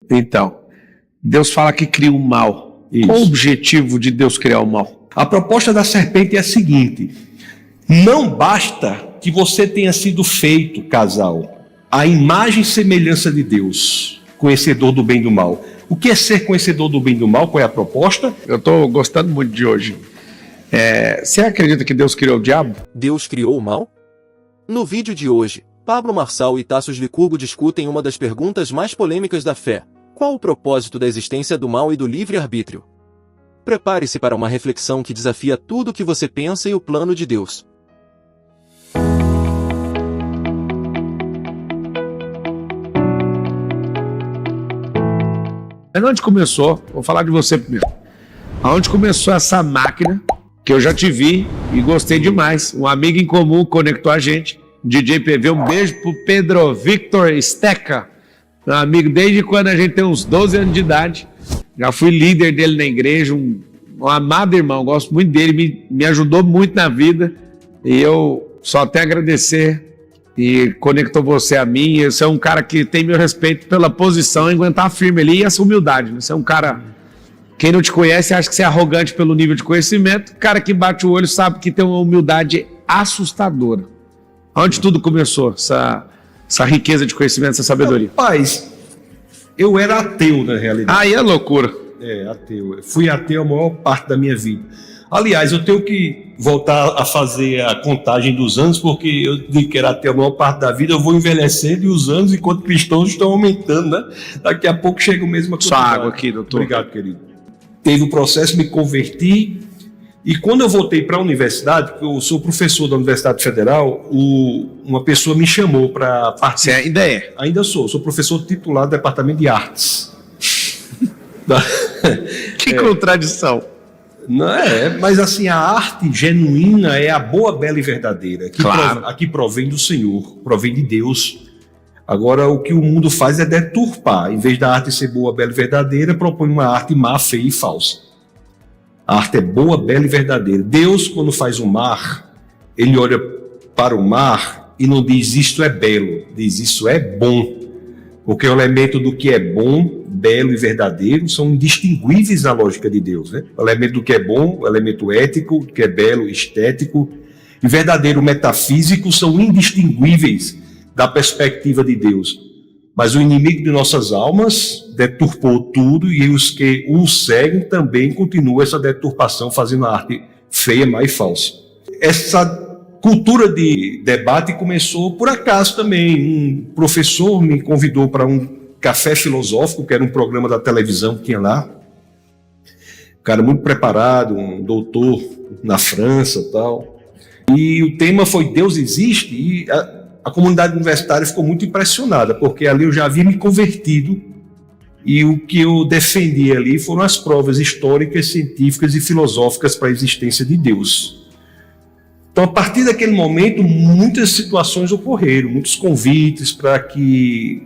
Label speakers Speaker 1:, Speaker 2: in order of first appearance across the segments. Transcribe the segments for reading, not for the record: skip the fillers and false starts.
Speaker 1: Então, Deus fala que cria o mal.
Speaker 2: Isso.
Speaker 1: Qual o objetivo de Deus criar o mal?
Speaker 2: A proposta da serpente é a seguinte: não basta que você tenha sido feito, casal, à imagem e semelhança de Deus, conhecedor do bem e do mal. O que é ser conhecedor do bem e do mal? Qual é a proposta?
Speaker 1: Eu estou gostando muito de hoje. Você acredita que Deus criou o diabo?
Speaker 3: Deus criou o mal? No vídeo de hoje, Pablo Marçal e Tasso Licurgo discutem uma das perguntas mais polêmicas da fé: qual o propósito da existência do mal e do livre-arbítrio? Prepare-se para uma reflexão que desafia tudo o que você pensa e o plano de Deus.
Speaker 1: Mas onde começou? Vou falar de você primeiro. Aonde começou essa máquina, que eu já te vi e gostei demais. Um amigo em comum conectou a gente, DJ PV. Um beijo pro Pedro Victor Steca, meu amigo desde quando a gente tem uns 12 anos de idade. Já fui líder dele na igreja, um amado irmão, gosto muito dele, me ajudou muito na vida. E eu só tenho a agradecer. E conectou você a mim. Você é um cara que tem meu respeito pela posição, aguentar firme ali e essa humildade. Você é um cara, quem não te conhece acha que você é arrogante pelo nível de conhecimento. O cara que bate o olho sabe que tem uma humildade assustadora. Onde tudo começou, essa riqueza de conhecimento, essa sabedoria?
Speaker 2: Rapaz, eu era ateu na realidade.
Speaker 1: Aí é loucura.
Speaker 2: Ateu. Eu fui ateu a maior parte da minha vida. Aliás, eu tenho que voltar a fazer a contagem dos anos, porque eu digo que era ateu a maior parte da vida, eu vou envelhecendo e os anos, enquanto cristãos, estão aumentando, né? Daqui a pouco chega o mesmo a
Speaker 1: Só água aqui, doutor.
Speaker 2: Obrigado, querido. Teve o processo, me converti, e quando eu voltei para a universidade, porque eu sou professor da Universidade Federal, uma pessoa me chamou para participar.
Speaker 1: Você ainda é?
Speaker 2: Ainda sou professor titular do Departamento de Artes.
Speaker 1: Que contradição.
Speaker 2: Não mas assim, a arte genuína é a boa, bela e verdadeira, que provém do Senhor, provém de Deus. Agora, o que o mundo faz é deturpar. Em vez da arte ser boa, bela e verdadeira, propõe uma arte má, feia e falsa. A arte é boa, bela e verdadeira. Deus, quando faz o mar, ele olha para o mar e não diz isto é belo, diz isso é bom. Porque o elemento do que é bom, belo e verdadeiro são indistinguíveis na lógica de Deus, né? O elemento do que é bom, o elemento ético, do que é belo, estético e verdadeiro, metafísico, são indistinguíveis da perspectiva de Deus. Mas o inimigo de nossas almas deturpou tudo e os que o seguem também continuam essa deturpação, fazendo a arte feia, má e falsa. Essa cultura de debate começou por acaso também. Um professor me convidou para um café filosófico, que era um programa da televisão que tinha lá. Um cara muito preparado, um doutor na França e tal. E o tema foi Deus existe? E a comunidade universitária ficou muito impressionada, porque ali eu já havia me convertido e o que eu defendi ali foram as provas históricas, científicas e filosóficas para a existência de Deus. Então, a partir daquele momento, muitas situações ocorreram, muitos convites para que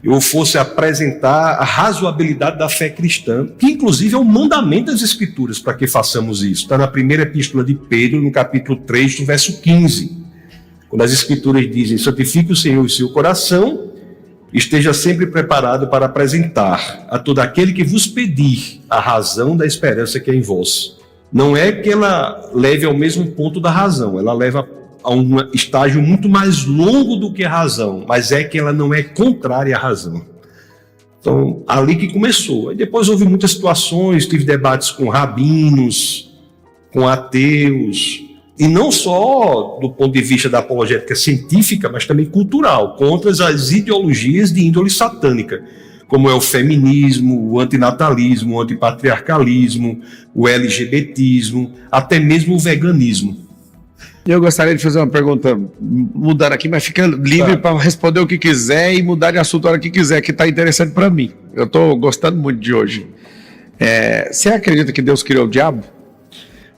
Speaker 2: eu fosse apresentar a razoabilidade da fé cristã, que inclusive é um mandamento das Escrituras para que façamos isso. Está na primeira epístola de Pedro, no capítulo 3, no verso 15, quando as Escrituras dizem: santifique o Senhor em seu coração, esteja sempre preparado para apresentar a todo aquele que vos pedir a razão da esperança que é em vós. Não é que ela leve ao mesmo ponto da razão, ela leva a um estágio muito mais longo do que a razão, mas é que ela não é contrária à razão. Então, ali que começou. Aí depois houve muitas situações, tive debates com rabinos, com ateus, e não só do ponto de vista da apologética científica, mas também cultural, contra as ideologias de índole satânica, como é o feminismo, o antinatalismo, o antipatriarcalismo, o LGBTismo, até mesmo o veganismo.
Speaker 1: Eu gostaria de fazer uma pergunta, mudando aqui, mas fica livre para responder o que quiser e mudar de assunto a hora que quiser, que está interessante para mim. Eu estou gostando muito de hoje. Você acredita que Deus criou o diabo?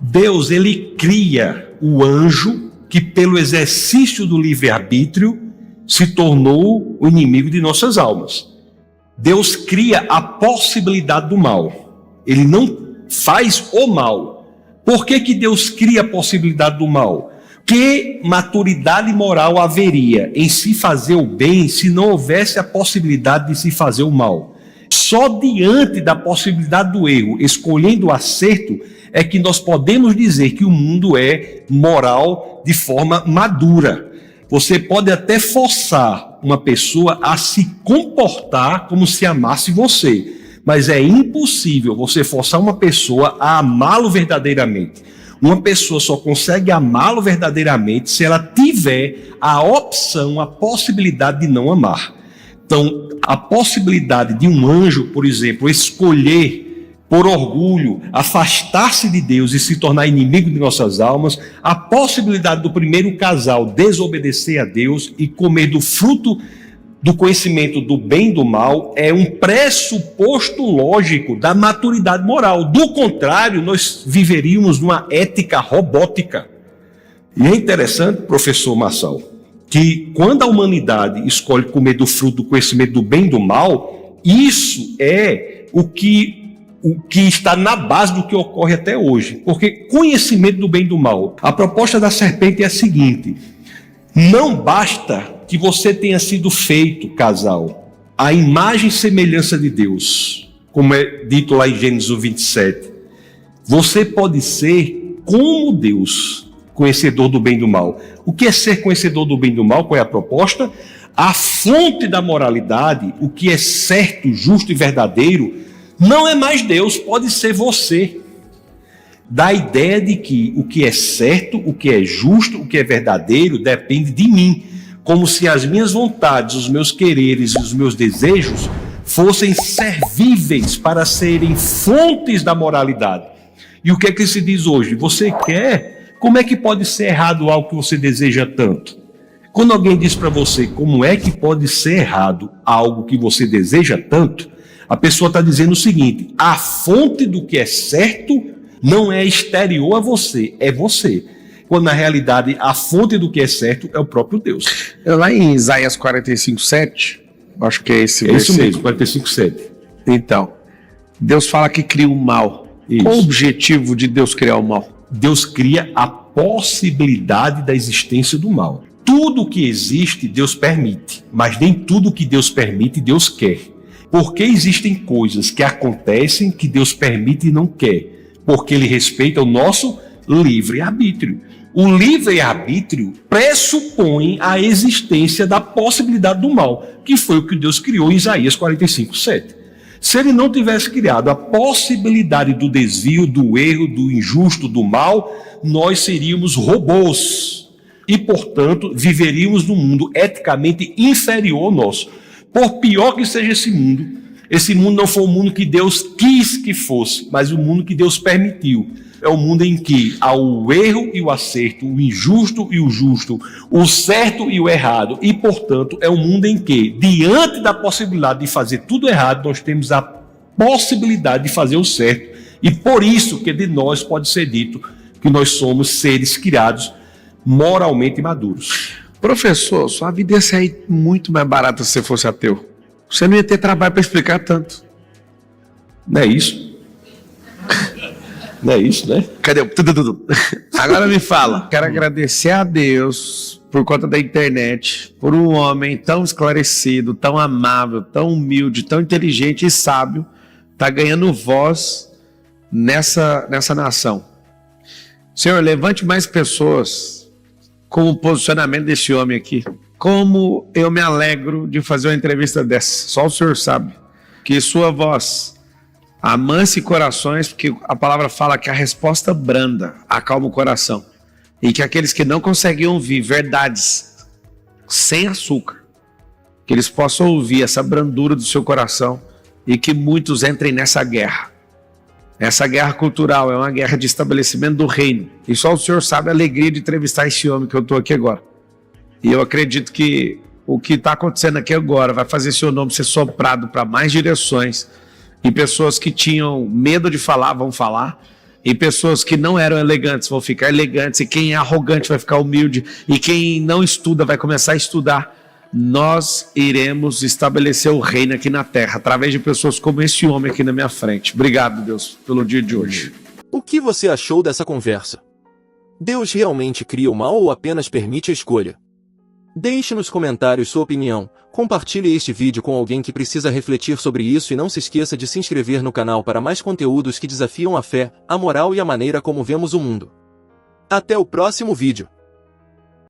Speaker 2: Deus, ele cria o anjo que, pelo exercício do livre-arbítrio, se tornou o inimigo de nossas almas. Deus cria a possibilidade do mal. Ele não faz o mal. Por que Deus cria a possibilidade do mal? Que maturidade moral haveria em se fazer o bem se não houvesse a possibilidade de se fazer o mal? Só diante da possibilidade do erro, escolhendo o acerto, é que nós podemos dizer que o mundo é moral de forma madura. Você pode até forçar uma pessoa a se comportar como se amasse você, mas é impossível você forçar uma pessoa a amá-lo verdadeiramente. Uma pessoa só consegue amá-lo verdadeiramente se ela tiver a opção, a possibilidade de não amar. Então, a possibilidade de um anjo, por exemplo, escolher por orgulho, afastar-se de Deus e se tornar inimigo de nossas almas, a possibilidade do primeiro casal desobedecer a Deus e comer do fruto do conhecimento do bem e do mal é um pressuposto lógico da maturidade moral. Do contrário, nós viveríamos numa ética robótica. E é interessante, professor Marçal, que quando a humanidade escolhe comer do fruto do conhecimento do bem e do mal, isso é o que está na base do que ocorre até hoje. Porque conhecimento do bem e do mal, a proposta da serpente é a seguinte: não basta que você tenha sido feito, casal, à imagem e semelhança de Deus, como é dito lá em Gênesis 27. Você pode ser como Deus, conhecedor do bem e do mal. O que é ser conhecedor do bem e do mal? Qual é a proposta? A fonte da moralidade, o que é certo, justo e verdadeiro, não é mais Deus, pode ser você. Dá a ideia de que o que é certo, o que é justo, o que é verdadeiro, depende de mim. Como se as minhas vontades, os meus quereres e os meus desejos fossem servíveis para serem fontes da moralidade. E o que é que se diz hoje? Você quer? Como é que pode ser errado algo que você deseja tanto? Quando alguém diz para você como é que pode ser errado algo que você deseja tanto, a pessoa está dizendo o seguinte: a fonte do que é certo não é exterior a você, é você. Quando na realidade a fonte do que é certo é o próprio Deus.
Speaker 1: Lá em Isaías 45:7, acho que é esse versículo.
Speaker 2: Isso mesmo, 45:7.
Speaker 1: Então, Deus fala que cria o mal.
Speaker 2: Isso.
Speaker 1: Qual o objetivo de Deus criar o mal?
Speaker 2: Deus cria a possibilidade da existência do mal. Tudo que existe, Deus permite, mas nem tudo que Deus permite, Deus quer. Porque existem coisas que acontecem que Deus permite e não quer, porque Ele respeita o nosso livre-arbítrio. O livre-arbítrio pressupõe a existência da possibilidade do mal, que foi o que Deus criou em Isaías 45:7. Se Ele não tivesse criado a possibilidade do desvio, do erro, do injusto, do mal, nós seríamos robôs e, portanto, viveríamos num mundo eticamente inferior ao nosso. Por pior que seja esse mundo não foi o mundo que Deus quis que fosse, mas o mundo que Deus permitiu. É o mundo em que há o erro e o acerto, o injusto e o justo, o certo e o errado. E, portanto, é um mundo em que, diante da possibilidade de fazer tudo errado, nós temos a possibilidade de fazer o certo. E por isso que de nós pode ser dito que nós somos seres criados moralmente maduros.
Speaker 1: Professor, sua vida ia sair muito mais barata se você fosse ateu. Você não ia ter trabalho para explicar tanto.
Speaker 2: Não é isso? Não é isso, né?
Speaker 1: Cadê o... Agora me fala. Quero agradecer a Deus por conta da internet, por um homem tão esclarecido, tão amável, tão humilde, tão inteligente e sábio, tá ganhando voz nessa nação. Senhor, levante mais pessoas com o posicionamento desse homem aqui. Como eu me alegro de fazer uma entrevista dessa. Só o Senhor sabe que sua voz amanse corações, porque a palavra fala que a resposta branda acalma o coração. E que aqueles que não conseguem ouvir verdades sem açúcar, que eles possam ouvir essa brandura do seu coração e que muitos entrem nessa guerra. Essa guerra cultural é uma guerra de estabelecimento do reino. E só o Senhor sabe a alegria de entrevistar esse homem que eu estou aqui agora. E eu acredito que o que está acontecendo aqui agora vai fazer seu nome ser soprado para mais direções. E pessoas que tinham medo de falar vão falar. E pessoas que não eram elegantes vão ficar elegantes. E quem é arrogante vai ficar humilde. E quem não estuda vai começar a estudar. Nós iremos estabelecer o reino aqui na terra, através de pessoas como esse homem aqui na minha frente. Obrigado, Deus, pelo dia de hoje.
Speaker 3: O que você achou dessa conversa? Deus realmente cria o mal ou apenas permite a escolha? Deixe nos comentários sua opinião, compartilhe este vídeo com alguém que precisa refletir sobre isso e não se esqueça de se inscrever no canal para mais conteúdos que desafiam a fé, a moral e a maneira como vemos o mundo. Até o próximo vídeo.